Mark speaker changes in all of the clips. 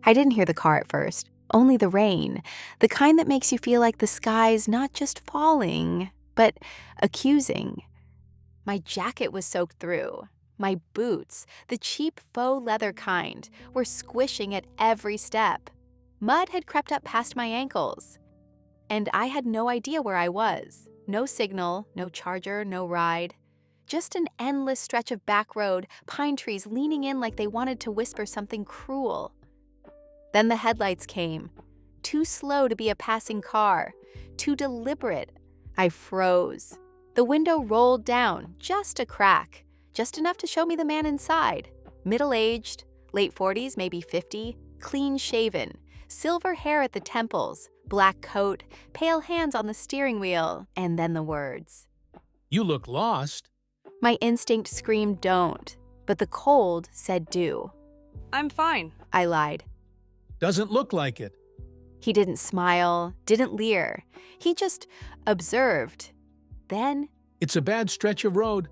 Speaker 1: I didn't hear the car at first, only the rain, the kind that makes you feel like the sky's not just falling, but accusing. My jacket was soaked through. My boots, the cheap faux leather kind, were squishing at every step. Mud had crept up past my ankles. And I had no idea where I was. No signal, no charger, no ride. Just an endless stretch of back road, pine trees leaning in like they wanted to whisper something cruel. Then the headlights came. Too slow to be a passing car. Too deliberate. I froze. The window rolled down, just a crack. Just enough to show me the man inside. Middle-aged, late 40s, maybe 50, clean-shaven, silver hair at the temples, black coat, pale hands on the steering wheel, and then the words.
Speaker 2: You look lost.
Speaker 1: My instinct screamed don't, but the cold said do.
Speaker 3: I'm fine.
Speaker 1: I lied.
Speaker 2: Doesn't look like it.
Speaker 1: He didn't smile, didn't leer. He just observed. Then
Speaker 2: It's a bad stretch of road.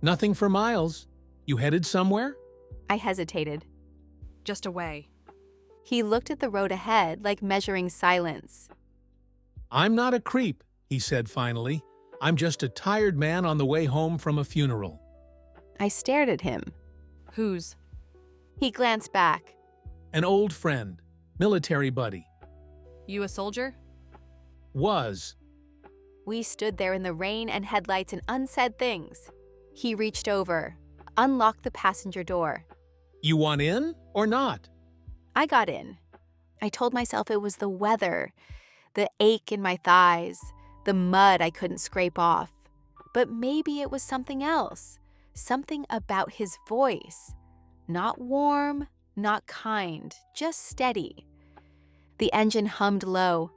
Speaker 2: Nothing for miles. You headed somewhere?
Speaker 1: I hesitated.
Speaker 3: Just away.
Speaker 1: He looked at the road ahead like measuring silence.
Speaker 2: I'm not a creep, he said finally. I'm just a tired man on the way home from a funeral.
Speaker 1: I stared at him.
Speaker 3: Whose?
Speaker 1: He glanced back.
Speaker 2: An old friend, military buddy.
Speaker 3: You a soldier?
Speaker 2: Was.
Speaker 1: We stood there in the rain and headlights and unsaid things. He reached over, unlocked the passenger door.
Speaker 2: You want in or not?
Speaker 1: I got in. I told myself it was the weather, the ache in my thighs, the mud I couldn't scrape off. But maybe it was something else, something about his voice. Not warm, not kind, just steady. The engine hummed low.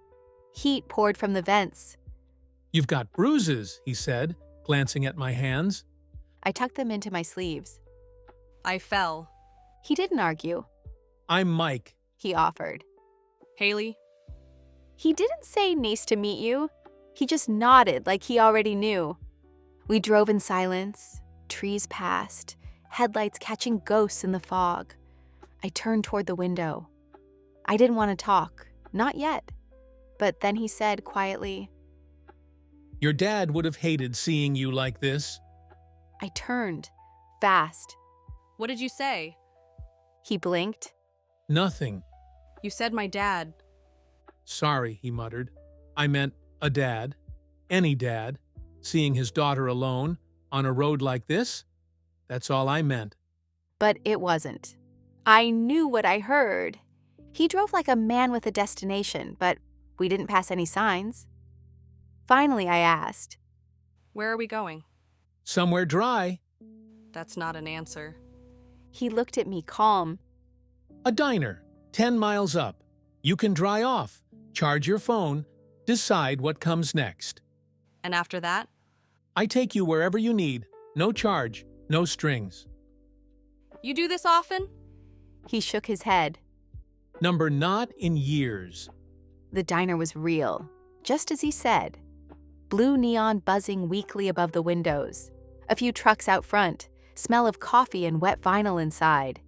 Speaker 1: Heat poured from the vents.
Speaker 2: You've got bruises, he said, glancing at my hands.
Speaker 1: I tucked them into my sleeves.
Speaker 3: I fell.
Speaker 1: He didn't argue.
Speaker 2: I'm Mike.
Speaker 1: He offered.
Speaker 3: Haley?
Speaker 1: He didn't say nice to meet you. He just nodded like he already knew. We drove in silence. Trees passed, headlights catching ghosts in the fog. I turned toward the window. I didn't want to talk, not yet. But then he said quietly,
Speaker 2: Your dad would have hated seeing you like this.
Speaker 1: I turned, fast.
Speaker 3: What did you say?
Speaker 1: He blinked.
Speaker 2: Nothing.
Speaker 3: You said my dad.
Speaker 2: Sorry, he muttered. I meant a dad. Any dad. Seeing his daughter alone on a road like this? That's all I meant.
Speaker 1: But it wasn't. I knew what I heard. He drove like a man with a destination, but we didn't pass any signs. Finally, I asked,
Speaker 3: Where are we going?
Speaker 2: Somewhere dry.
Speaker 3: That's not an answer.
Speaker 1: He looked at me calm.
Speaker 2: A diner. 10 miles up. You can dry off, charge your phone, decide what comes next.
Speaker 3: And after that?
Speaker 2: I take you wherever you need. No charge, no strings.
Speaker 3: You do this often?
Speaker 1: He shook his head.
Speaker 2: Number not in years.
Speaker 1: The diner was real, just as he said. Blue neon buzzing weakly above the windows. A few trucks out front, smell of coffee and wet vinyl inside.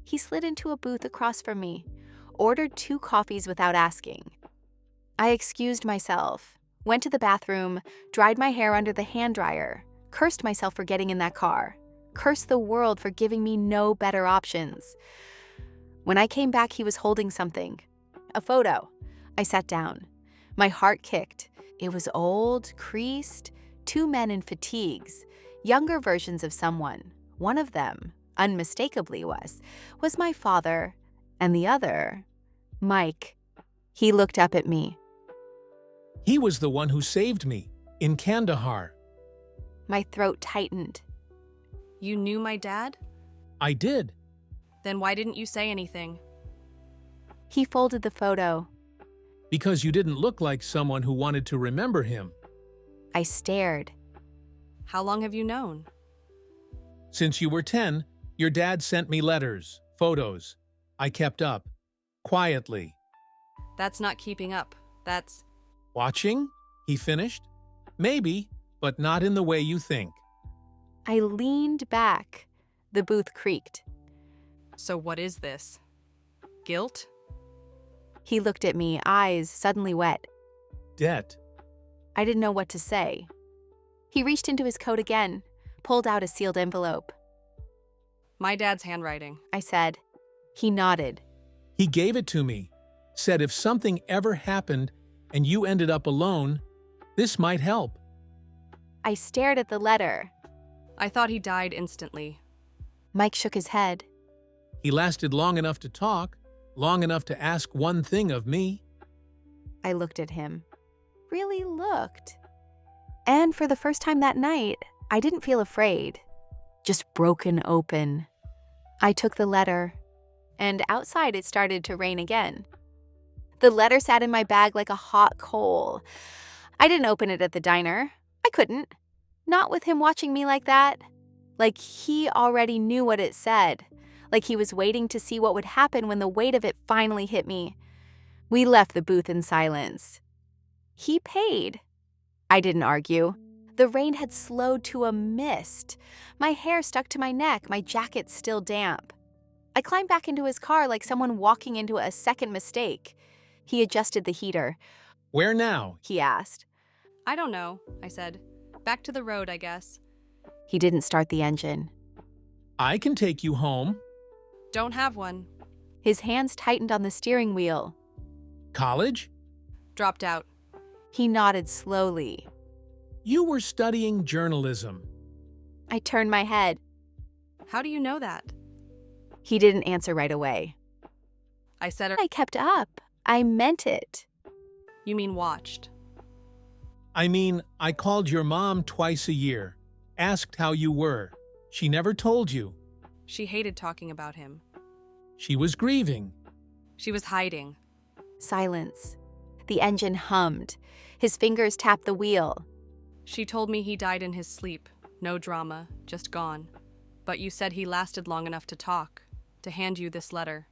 Speaker 1: He slid into a booth across from me, ordered 2 coffees without asking. I excused myself, went to the bathroom, dried my hair under the hand dryer, cursed myself for getting in that car, cursed the world for giving me no better options. When I came back, he was holding something. A photo. I sat down. My heart kicked. It was old, creased, 2 men in fatigues, younger versions of someone. One of them, unmistakably was my father, and the other, Mike. He looked up at me.
Speaker 2: He was the one who saved me in Kandahar.
Speaker 1: My throat tightened.
Speaker 3: You knew my dad?
Speaker 2: I did.
Speaker 3: Then why didn't you say anything?
Speaker 1: He folded the photo.
Speaker 2: Because you didn't look like someone who wanted to remember him.
Speaker 1: I stared.
Speaker 3: How long have you known?
Speaker 2: Since you were 10, your dad sent me letters, photos. I kept up. Quietly.
Speaker 3: That's not keeping up. That's...
Speaker 2: Watching? He finished. Maybe, but not in the way you think.
Speaker 1: I leaned back. The booth creaked.
Speaker 3: So what is this? Guilt?
Speaker 1: He looked at me, eyes suddenly wet.
Speaker 2: Debt.
Speaker 1: I didn't know what to say. He reached into his coat again, pulled out a sealed envelope.
Speaker 3: My dad's handwriting.
Speaker 1: I said. He nodded.
Speaker 2: He gave it to me. Said if something ever happened and you ended up alone, this might help.
Speaker 1: I stared at the letter.
Speaker 3: I thought he died instantly.
Speaker 1: Mike shook his head.
Speaker 2: He lasted long enough to talk, long enough to ask one thing of me.
Speaker 1: I looked at him. Really looked. And for the first time that night, I didn't feel afraid. Just broken open. I took the letter, and outside it started to rain again. The letter sat in my bag like a hot coal. I didn't open it at the diner. I couldn't. Not with him watching me like that. Like he already knew what it said. Like he was waiting to see what would happen when the weight of it finally hit me. We left the booth in silence. He paid. I didn't argue. The rain had slowed to a mist. My hair stuck to my neck, my jacket still damp. I climbed back into his car like someone walking into a second mistake. He adjusted the heater.
Speaker 2: Where now?
Speaker 1: He asked.
Speaker 3: I don't know, I said. Back to the road, I guess.
Speaker 1: He didn't start the engine.
Speaker 2: I can take you home.
Speaker 3: Don't have one.
Speaker 1: His hands tightened on the steering wheel.
Speaker 2: College?
Speaker 3: Dropped out.
Speaker 1: He nodded slowly.
Speaker 2: You were studying journalism.
Speaker 1: I turned my head.
Speaker 3: How do you know that?
Speaker 1: He didn't answer right away.
Speaker 3: I said,
Speaker 1: I kept up. I meant it.
Speaker 3: You mean watched.
Speaker 2: I mean, I called your mom twice a year, asked how you were. She never told you.
Speaker 3: She hated talking about him.
Speaker 2: She was grieving.
Speaker 3: She was hiding.
Speaker 1: Silence. The engine hummed. His fingers tapped the wheel.
Speaker 3: She told me he died in his sleep. No drama, just gone. But you said he lasted long enough to talk, to hand you this letter.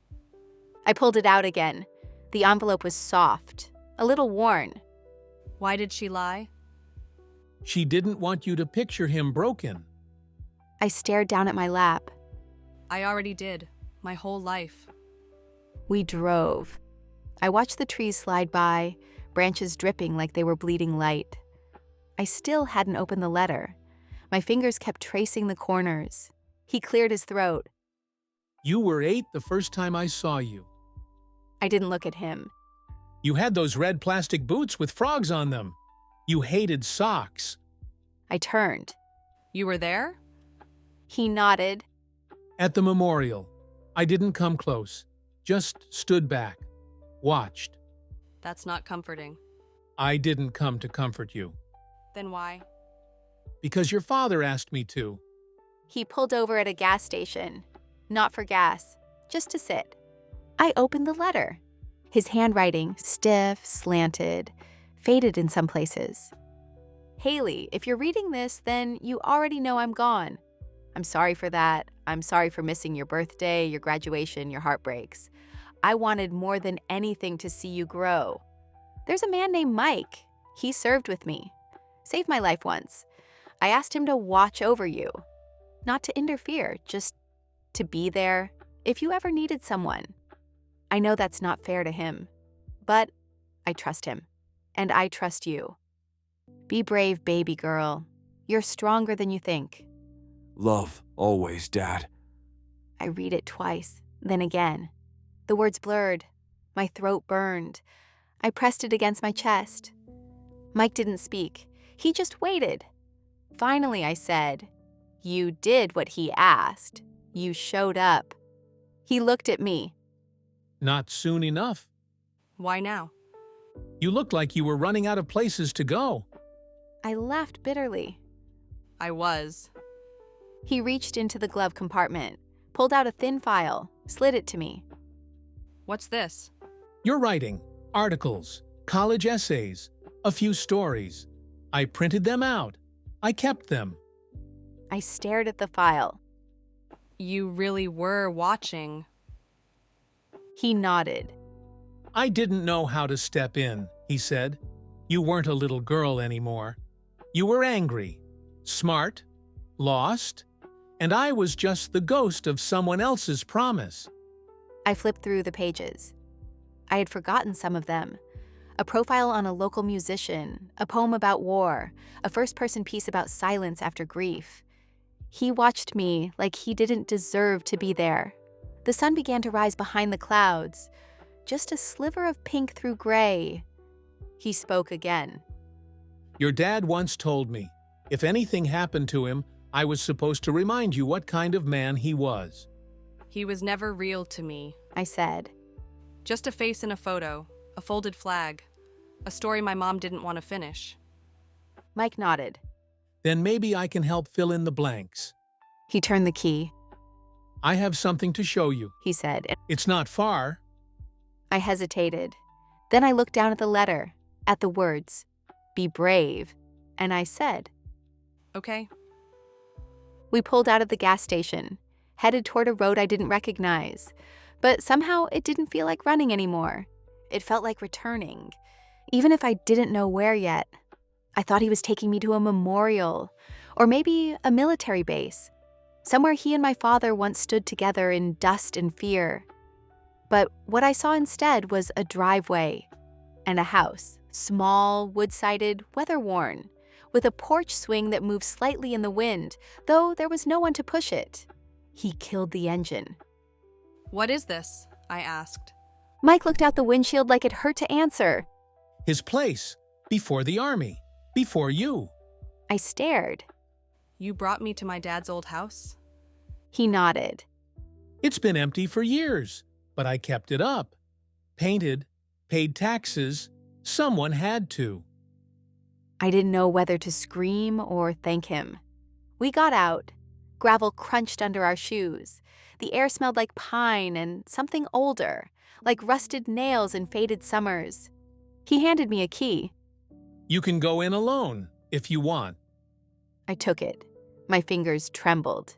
Speaker 1: I pulled it out again. The envelope was soft, a little worn.
Speaker 3: Why did she lie?
Speaker 2: She didn't want you to picture him broken.
Speaker 1: I stared down at my lap.
Speaker 3: I already did, my whole life.
Speaker 1: We drove. I watched the trees slide by, branches dripping like they were bleeding light. I still hadn't opened the letter. My fingers kept tracing the corners. He cleared his throat.
Speaker 2: You were 8 the first time I saw you.
Speaker 1: I didn't look at him.
Speaker 2: You had those red plastic boots with frogs on them. You hated socks.
Speaker 1: I turned.
Speaker 3: You were there?
Speaker 1: He nodded.
Speaker 2: At the memorial, I didn't come close, just stood back, watched.
Speaker 3: That's not comforting.
Speaker 2: I didn't come to comfort you.
Speaker 3: Then why?
Speaker 2: Because your father asked me to.
Speaker 1: He pulled over at a gas station. Not for gas, just to sit. I opened the letter. His handwriting, stiff, slanted, faded in some places. Haley, if you're reading this, then you already know I'm gone. I'm sorry for that. I'm sorry for missing your birthday, your graduation, your heartbreaks. I wanted more than anything to see you grow. There's a man named Mike. He served with me. Saved my life once. I asked him to watch over you. Not to interfere, just to be there if you ever needed someone. I know that's not fair to him, but I trust him, and I trust you. Be brave, baby girl. You're stronger than you think.
Speaker 4: Love, always, Dad.
Speaker 1: I read it twice, then again. The words blurred. My throat burned. I pressed it against my chest. Mike didn't speak. He just waited. Finally, I said, "You did what he asked. You showed up." He looked at me.
Speaker 2: Not soon enough.
Speaker 3: Why now?
Speaker 2: You looked like you were running out of places to go.
Speaker 1: I laughed bitterly.
Speaker 3: I was.
Speaker 1: He reached into the glove compartment, pulled out a thin file, slid it to me.
Speaker 3: What's this?
Speaker 2: You're writing articles, college essays, a few stories. I printed them out. I kept them.
Speaker 1: I stared at the file.
Speaker 3: You really were watching.
Speaker 1: He nodded.
Speaker 2: I didn't know how to step in, he said. You weren't a little girl anymore. You were angry, smart, lost, and I was just the ghost of someone else's promise.
Speaker 1: I flipped through the pages. I had forgotten some of them. A profile on a local musician, a poem about war, a first-person piece about silence after grief. He watched me like he didn't deserve to be there. The sun began to rise behind the clouds, just a sliver of pink through gray. He spoke again.
Speaker 2: Your dad once told me, if anything happened to him, I was supposed to remind you what kind of man he was.
Speaker 3: He was never real to me.
Speaker 1: I said.
Speaker 3: Just a face in a photo, a folded flag, a story my mom didn't want to finish.
Speaker 1: Mike nodded.
Speaker 2: Then maybe I can help fill in the blanks.
Speaker 1: He turned the key.
Speaker 2: I have something to show you.
Speaker 1: He said.
Speaker 2: It's not far.
Speaker 1: I hesitated. Then I looked down at the letter, at the words, "Be brave," and I said.
Speaker 3: Okay.
Speaker 1: We pulled out of the gas station, headed toward a road I didn't recognize, but somehow it didn't feel like running anymore. It felt like returning, even if I didn't know where yet. I thought he was taking me to a memorial, or maybe a military base, somewhere he and my father once stood together in dust and fear. But what I saw instead was a driveway and a house, small, wood-sided, weather-worn, with a porch swing that moved slightly in the wind, though there was no one to push it. He killed the engine.
Speaker 3: What is this? I asked.
Speaker 1: Mike looked out the windshield like it hurt to answer.
Speaker 2: His place, before the army, before you.
Speaker 1: I stared.
Speaker 3: You brought me to my dad's old house?
Speaker 1: He nodded.
Speaker 2: It's been empty for years, but I kept it up. Painted, paid taxes, someone had to.
Speaker 1: I didn't know whether to scream or thank him. We got out. Gravel crunched under our shoes. The air smelled like pine and something older, like rusted nails and faded summers. He handed me a key.
Speaker 2: You can go in alone, if you want.
Speaker 1: I took it. My fingers trembled.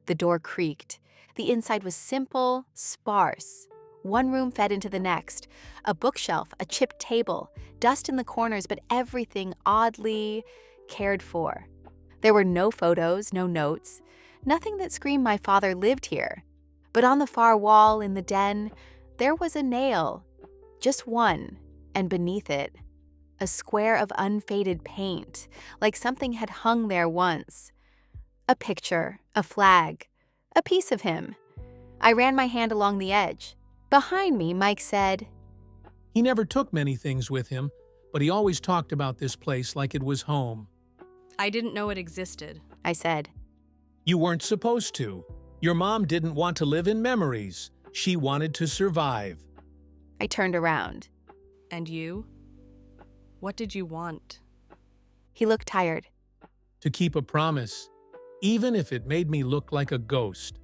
Speaker 1: The door creaked. The inside was simple, sparse. One room fed into the next. A bookshelf, a chipped table, dust in the corners, but everything oddly cared for. There were no photos, no notes, nothing that screamed my father lived here. But on the far wall in the den, there was a nail. Just one, and beneath it, a square of unfaded paint, like something had hung there once. A picture, a flag, a piece of him. I ran my hand along the edge. Behind me, Mike said,
Speaker 2: He never took many things with him, but he always talked about this place like it was home.
Speaker 3: I didn't know it existed.
Speaker 1: I said.
Speaker 2: You weren't supposed to. Your mom didn't want to live in memories. She wanted to survive.
Speaker 1: I turned around.
Speaker 3: And you? What did you want?
Speaker 1: He looked tired.
Speaker 2: To keep a promise, even if it made me look like a ghost.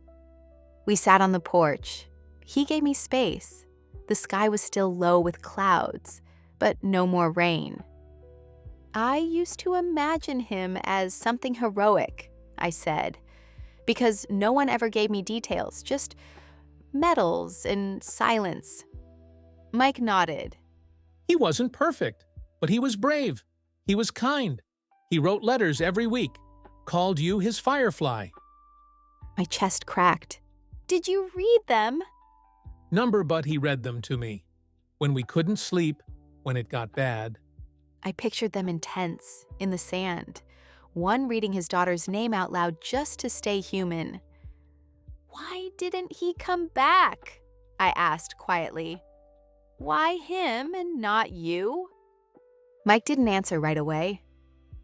Speaker 1: We sat on the porch. He gave me space. The sky was still low with clouds, but no more rain. I used to imagine him as something heroic, I said, because no one ever gave me details, just medals and silence. Mike nodded.
Speaker 2: He wasn't perfect, but he was brave. He was kind. He wrote letters every week, called you his firefly.
Speaker 1: My chest cracked. Did you read them?
Speaker 2: But he read them to me. When we couldn't sleep, when it got bad.
Speaker 1: I pictured them intense, in the sand, one reading his daughter's name out loud just to stay human. Why didn't he come back? I asked quietly. Why him and not you? Mike didn't answer right away.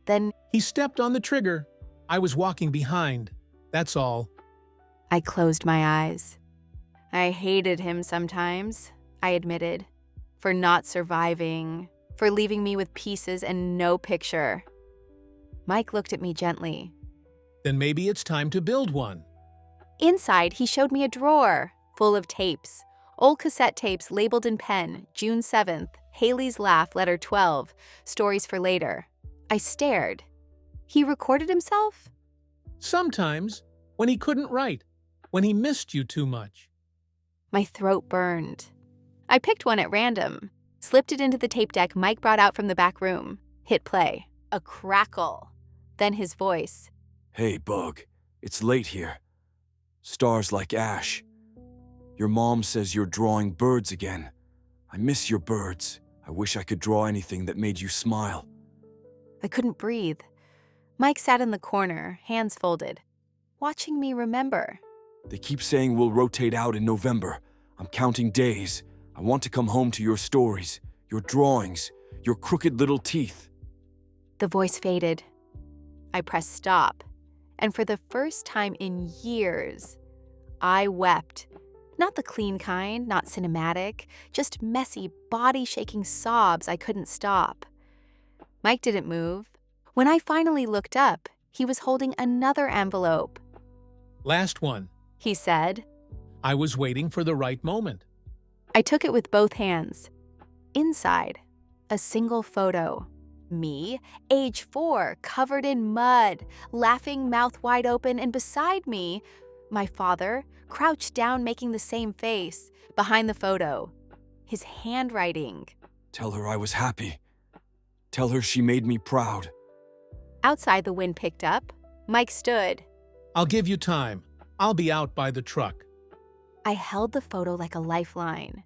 Speaker 1: Then
Speaker 2: He stepped on the trigger. I was walking behind. That's all.
Speaker 1: I closed my eyes. I hated him sometimes, I admitted, for not surviving, for leaving me with pieces and no picture. Mike looked at me gently.
Speaker 2: Then maybe it's time to build one.
Speaker 1: Inside, he showed me a drawer full of tapes, old cassette tapes labeled in pen, June 7th, Haley's Laugh, letter 12, stories for later. I stared. He recorded himself?
Speaker 2: Sometimes, when he couldn't write, when he missed you too much.
Speaker 1: My throat burned. I picked one at random, slipped it into the tape deck Mike brought out from the back room, hit play. A crackle. Then his voice.
Speaker 4: Hey, Bug. It's late here. Stars like ash. Your mom says you're drawing birds again. I miss your birds. I wish I could draw anything that made you smile.
Speaker 1: I couldn't breathe. Mike sat in the corner, hands folded, watching me remember.
Speaker 4: They keep saying we'll rotate out in November. I'm counting days. I want to come home to your stories, your drawings, your crooked little teeth.
Speaker 1: The voice faded. I pressed stop, and for the first time in years, I wept. Not the clean kind, not cinematic, just messy, body-shaking sobs I couldn't stop. Mike didn't move. When I finally looked up, he was holding another envelope.
Speaker 2: Last one.
Speaker 1: He said.
Speaker 2: I was waiting for the right moment.
Speaker 1: I took it with both hands. Inside, a single photo. Me, age 4, covered in mud, laughing mouth wide open, and beside me, my father, crouched down making the same face, behind the photo. His handwriting.
Speaker 4: Tell her I was happy. Tell her she made me proud.
Speaker 1: Outside, the wind picked up. Mike stood.
Speaker 2: I'll give you time. I'll be out by the truck.
Speaker 1: I held the photo like a lifeline,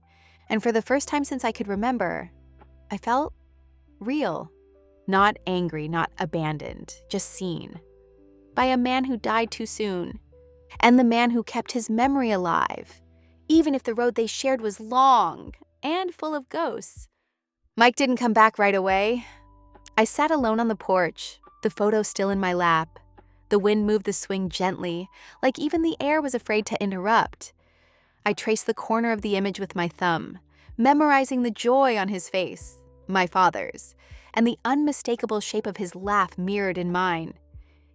Speaker 1: and for the first time since I could remember, I felt real. Not angry, not abandoned, just seen. By a man who died too soon, and the man who kept his memory alive, even if the road they shared was long and full of ghosts. Mike didn't come back right away. I sat alone on the porch, the photo still in my lap. The wind moved the swing gently, like even the air was afraid to interrupt. I traced the corner of the image with my thumb, memorizing the joy on his face, my father's, and the unmistakable shape of his laugh mirrored in mine.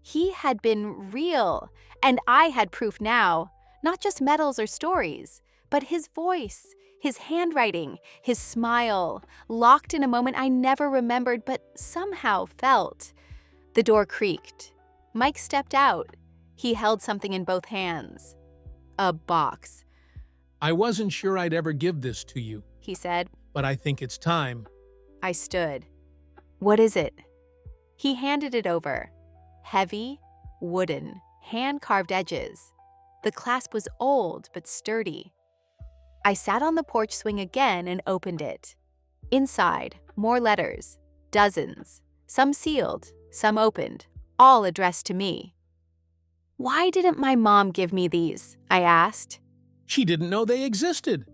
Speaker 1: He had been real, and I had proof now, not just medals or stories, but his voice, his handwriting, his smile, locked in a moment I never remembered but somehow felt. The door creaked. Mike stepped out. He held something in both hands. A box.
Speaker 2: I wasn't sure I'd ever give this to you,
Speaker 1: He said.
Speaker 2: but I think it's time.
Speaker 1: I stood. What is it? He handed it over. Heavy, wooden, hand-carved edges. The clasp was old but sturdy. I sat on the porch swing again and opened it. Inside, more letters, dozens, some sealed, some opened, all addressed to me. Why didn't my mom give me these? I asked.
Speaker 2: She didn't know they existed.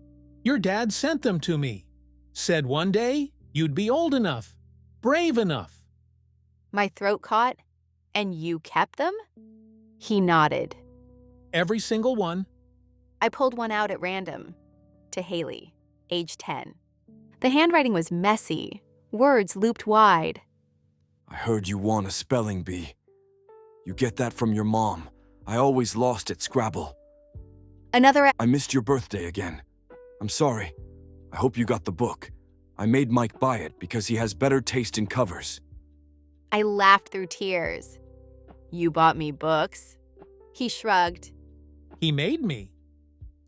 Speaker 2: Your dad sent them to me. Said one day you'd be old enough, brave enough.
Speaker 1: My throat caught. And you kept them? He nodded.
Speaker 2: Every single one.
Speaker 1: I pulled one out at random. To Haley, age 10. The handwriting was messy, words looped wide.
Speaker 4: I heard you won a spelling bee. You get that from your mom. I always lost at Scrabble.
Speaker 1: Another.
Speaker 4: I missed your birthday again. I'm sorry. I hope you got the book. I made Mike buy it because he has better taste in covers.
Speaker 1: I laughed through tears. You bought me books? He shrugged.
Speaker 2: He made me.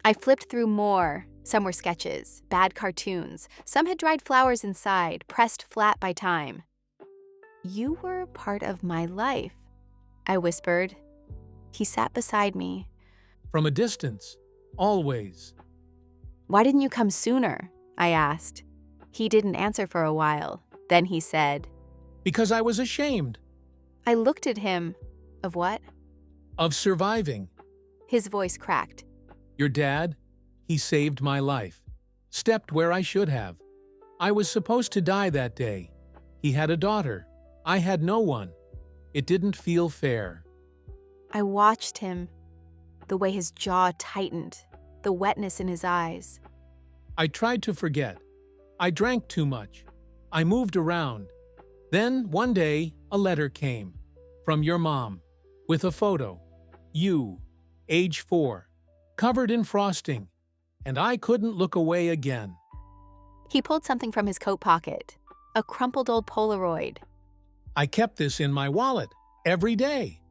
Speaker 1: I flipped through more. Some were sketches, bad cartoons. Some had dried flowers inside, pressed flat by time. You were part of my life, I whispered. He sat beside me.
Speaker 2: From a distance. Always.
Speaker 1: Why didn't you come sooner? I asked. He didn't answer for a while. Then he said,
Speaker 2: Because I was ashamed.
Speaker 1: I looked at him. Of what?
Speaker 2: Of surviving.
Speaker 1: His voice cracked.
Speaker 2: Your dad, he saved my life. Stepped where I should have. I was supposed to die that day. He had a daughter. I had no one. It didn't feel fair.
Speaker 1: I watched him. The way his jaw tightened, the wetness in his eyes.
Speaker 2: I tried to forget. I drank too much. I moved around. Then, one day, a letter came. From your mom. With a photo. You, age 4. Covered in frosting. And I couldn't look away again.
Speaker 1: He pulled something from his coat pocket. A crumpled old Polaroid.
Speaker 2: I kept this in my wallet. Every day.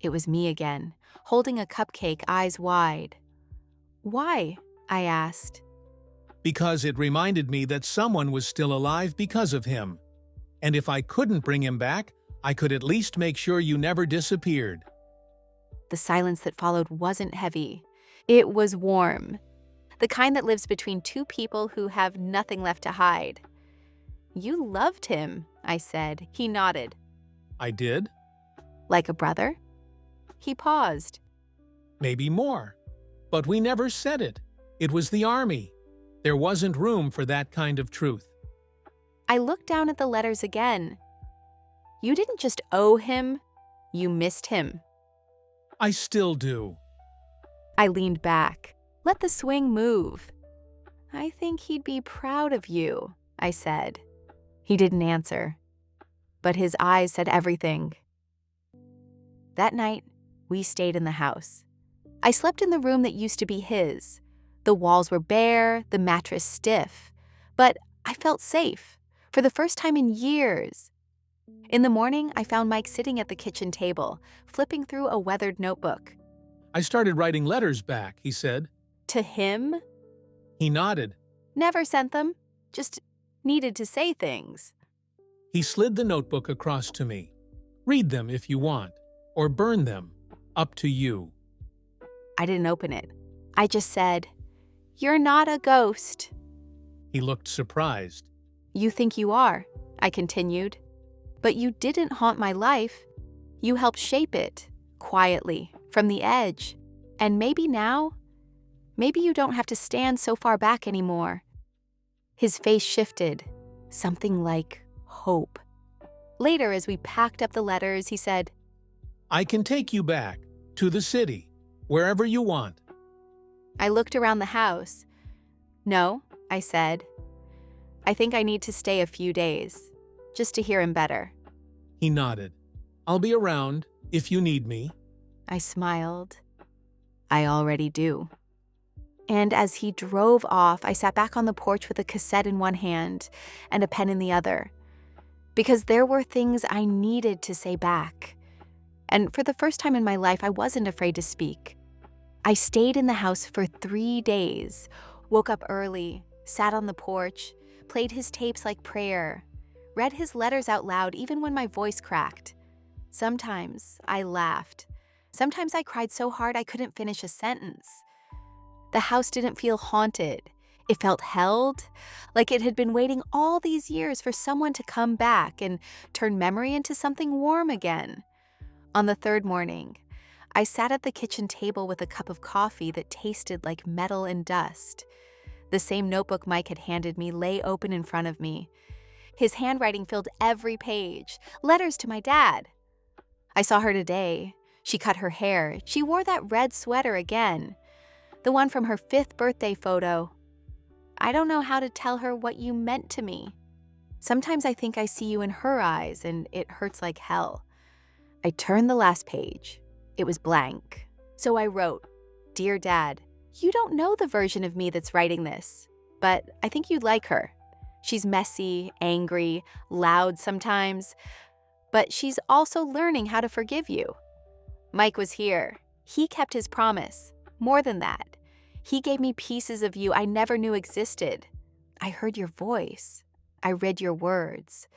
Speaker 1: It was me again, holding a cupcake, eyes wide. Why? I asked.
Speaker 2: Because it reminded me that someone was still alive because of him. And if I couldn't bring him back, I could at least make sure you never disappeared.
Speaker 1: The silence that followed wasn't heavy. It was warm. the kind that lives between two people who have nothing left to hide. You loved him, I said. He nodded.
Speaker 2: I did?
Speaker 1: Like a brother? He paused.
Speaker 2: Maybe more. But we never said it. It was the army. There wasn't room for that kind of truth.
Speaker 1: I looked down at the letters again. You didn't just owe him, you missed him.
Speaker 2: I still do.
Speaker 1: I leaned back. Let the swing move. I think he'd be proud of you, I said. He didn't answer, but his eyes said everything. That night, we stayed in the house. I slept in the room that used to be his. The walls were bare, the mattress stiff, but I felt safe for the first time in years. In the morning, I found Mike sitting at the kitchen table, flipping through a weathered notebook.
Speaker 2: I started writing letters back, he said.
Speaker 1: To him?
Speaker 2: He nodded.
Speaker 1: Never sent them, just needed to say things.
Speaker 2: He slid the notebook across to me. Read them if you want, or burn them. Up to you.
Speaker 1: I didn't open it. I just said, "You're not a ghost."
Speaker 2: He looked surprised.
Speaker 1: You think you are, I continued. But you didn't haunt my life. You helped shape it, quietly, from the edge. And maybe now, maybe you don't have to stand so far back anymore. His face shifted, something like hope. Later, as we packed up the letters, he said,
Speaker 2: I can take you back, to the city, wherever you want.
Speaker 1: I looked around the house. No, I said. I think I need to stay a few days, just to hear him better.
Speaker 2: He nodded. I'll be around, if you need me.
Speaker 1: I smiled. I already do. And as he drove off, I sat back on the porch with a cassette in one hand and a pen in the other, because there were things I needed to say back. And for the first time in my life, I wasn't afraid to speak. I stayed in the house for 3 days, woke up early, sat on the porch, played his tapes like prayer, read his letters out loud even when my voice cracked. Sometimes I laughed. Sometimes I cried so hard I couldn't finish a sentence. The house didn't feel haunted. It felt held, like it had been waiting all these years for someone to come back and turn memory into something warm again. On the third morning, I sat at the kitchen table with a cup of coffee that tasted like metal and dust. The same notebook Mike had handed me lay open in front of me. His handwriting filled every page, letters to my dad. I saw her today. She cut her hair. She wore that red sweater again, the one from her 5th birthday photo. I don't know how to tell her what you meant to me. Sometimes I think I see you in her eyes, and it hurts like hell. I turned the last page. It was blank. So I wrote, "Dear Dad, you don't know the version of me that's writing this, but I think you'd like her. She's messy, angry, loud sometimes, but she's also learning how to forgive you. Mike was here. He kept his promise. More than that, he gave me pieces of you I never knew existed. I heard your voice. I read your words.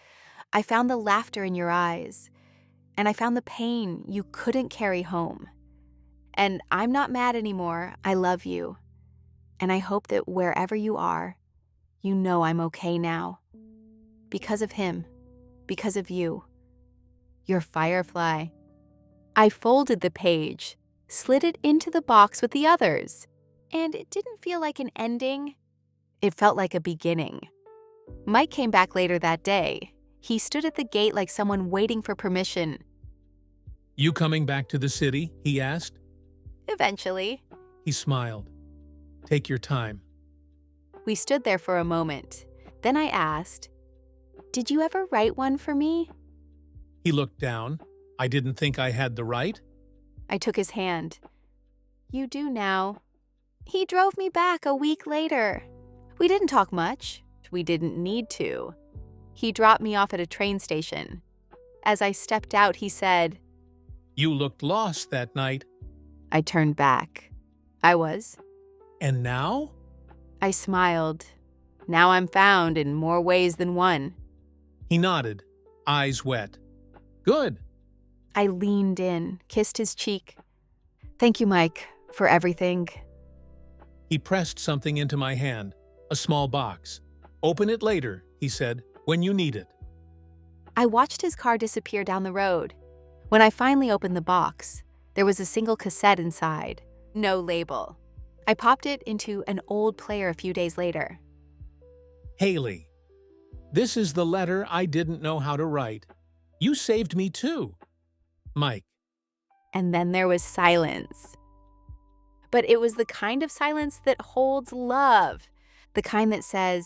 Speaker 1: I found the laughter in your eyes. And I found the pain you couldn't carry home. And I'm not mad anymore. I love you. And I hope that wherever you are, you know I'm okay now. Because of him. Because of you. Your Firefly." I folded the page, slid it into the box with the others. And it didn't feel like an ending. It felt like a beginning. Mike came back later that day. He stood at the gate like someone waiting for permission.
Speaker 2: You coming back to the city? He asked.
Speaker 1: Eventually.
Speaker 2: He smiled. Take your time.
Speaker 1: We stood there for a moment. Then I asked, "Did you ever write one for me?"
Speaker 2: He looked down. I didn't think I had the right.
Speaker 1: I took his hand. "You do now." He drove me back a week later. We didn't talk much. We didn't need to. He dropped me off at a train station. As I stepped out, he said,
Speaker 2: You looked lost that night.
Speaker 1: I turned back. I was.
Speaker 2: And now?
Speaker 1: I smiled. Now I'm found in more ways than one.
Speaker 2: He nodded, eyes wet. Good.
Speaker 1: I leaned in, kissed his cheek. Thank you, Mike, for everything.
Speaker 2: He pressed something into my hand, a small box. "Open it later," he said, "when you need it."
Speaker 1: I watched his car disappear down the road. When I finally opened the box, there was a single cassette inside, no label. I popped it into an old player a few days later.
Speaker 2: Haley, this is the letter I didn't know how to write. You saved me too. Mike.
Speaker 1: And then there was silence. But it was the kind of silence that holds love, the kind that says,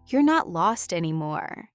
Speaker 1: "You're not lost anymore.